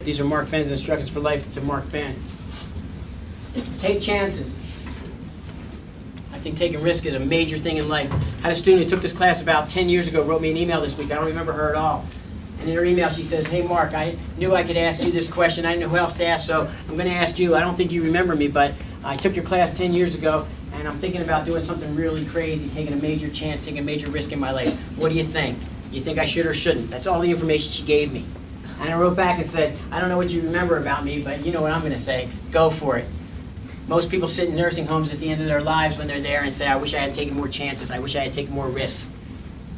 These are Mark Benn's instructions for life to Mark Benn. Take chances. I think taking risk is a major thing in life. I had a student who took this class about 10 years ago, wrote me an email this week. I don't remember her at all. And in her email she says, hey Mark, I knew I could ask you this question. I didn't know who else to ask, so I'm going to ask you. I don't think you remember me, but I took your class 10 years ago, and I'm thinking about doing something really crazy, taking a major chance, taking a major risk in my life. What do you think? You think I should or shouldn't? That's all the information she gave me. And I wrote back and said, I don't know what you remember about me, but you know what I'm going to say. Go for it. Most people sit in nursing homes at the end of their lives when they're there and say, I wish I had taken more chances. I wish I had taken more risks.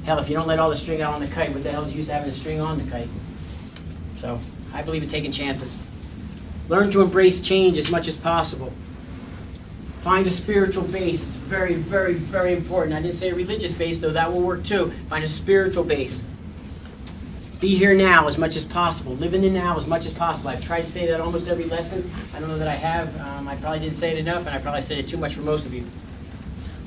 Hell, if you don't let all the string out on the kite, what the hell's the use of having the string on the kite? So, I believe in taking chances. Learn to embrace change as much as possible. Find a spiritual base. It's very, very, very important. I didn't say a religious base, though that will work too. Find a spiritual base. Be here now as much as possible. Live in the now as much as possible. I've tried to say that almost every lesson. I don't know that I have. I probably didn't say it enough, and I probably said it too much for most of you.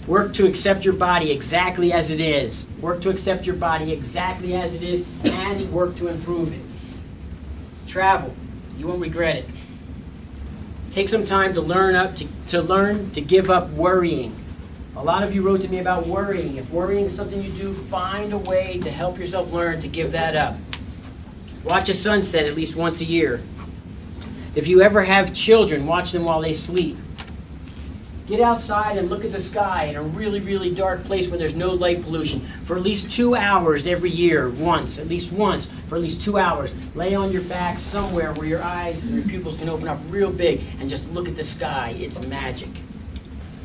Work to accept your body exactly as it is. Work to accept your body exactly as it is, and work to improve it. Travel. You won't regret it. Take some time to learn to give up worrying. A lot of you wrote to me about worrying. If worrying is something you do, find a way to help yourself learn to give that up. Watch a sunset at least once a year. If you ever have children, watch them while they sleep. Get outside and look at the sky in a really, really dark place where there's no light pollution for at least 2 hours every year, at least once, for at least 2 hours. Lay on your back somewhere where your eyes and your pupils can open up real big and just look at the sky. It's magic.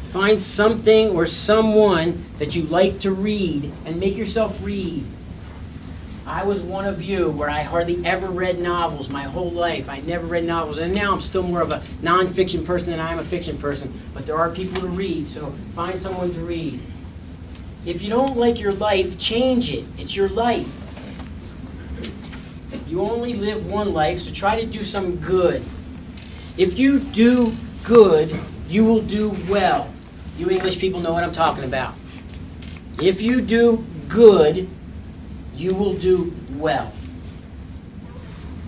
Find something or someone that you like to read and make yourself read. I was one of you where I hardly ever read novels my whole life. I never read novels, and now I'm still more of a non-fiction person than I am a fiction person. But there are people to read, so find someone to read. If you don't like your life, change it. It's your life. You only live one life, so try to do some good. If you do good, you will do well. You English people know what I'm talking about. If you do good, you will do well.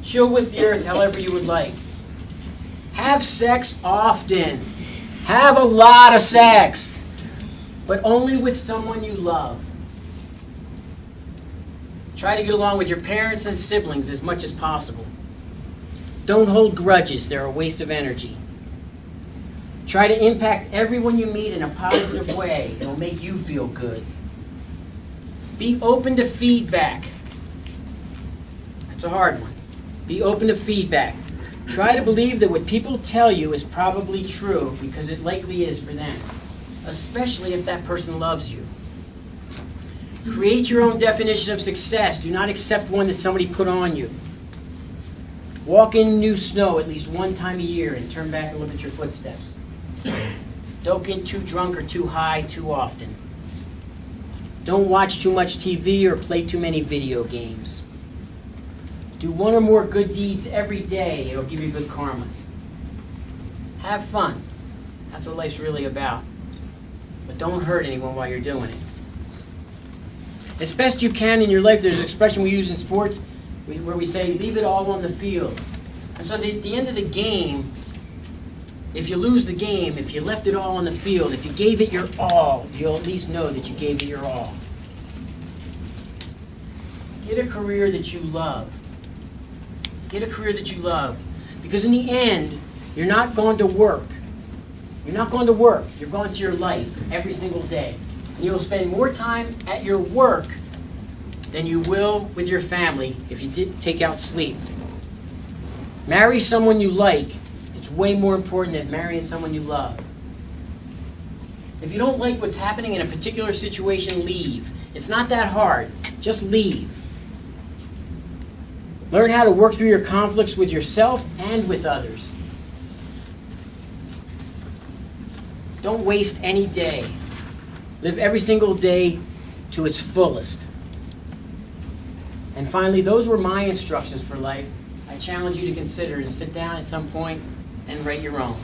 Chill with the earth however you would like. Have sex often. Have a lot of sex. But only with someone you love. Try to get along with your parents and siblings as much as possible. Don't hold grudges. They're a waste of energy. Try to impact everyone you meet in a positive way. It'll make you feel good. Be open to feedback. That's a hard one. Be open to feedback. Try to believe that what people tell you is probably true because it likely is for them, especially if that person loves you. Create your own definition of success. Do not accept one that somebody put on you. Walk in new snow at least one time a year and turn back and look at your footsteps. Don't get too drunk or too high too often. Don't watch too much TV or play too many video games. Do one or more good deeds every day. It'll give you good karma. Have fun. That's what life's really about. But don't hurt anyone while you're doing it. As best you can in your life, there's an expression we use in sports where we say, leave it all on the field. And so at the end of the game, if you lose the game, if you left it all on the field, if you gave it your all, you'll at least know that you gave it your all. Get a career that you love. Get a career that you love. Because in the end, you're not going to work. You're not going to work. You're going to your life every single day. And you'll spend more time at your work than you will with your family if you did take out sleep. Marry someone you like. It's way more important than marrying someone you love. If you don't like what's happening in a particular situation, leave. It's not that hard. Just leave. Learn how to work through your conflicts with yourself and with others. Don't waste any day. Live every single day to its fullest. And finally, those were my instructions for life. I challenge you to consider and sit down at some point and write your own.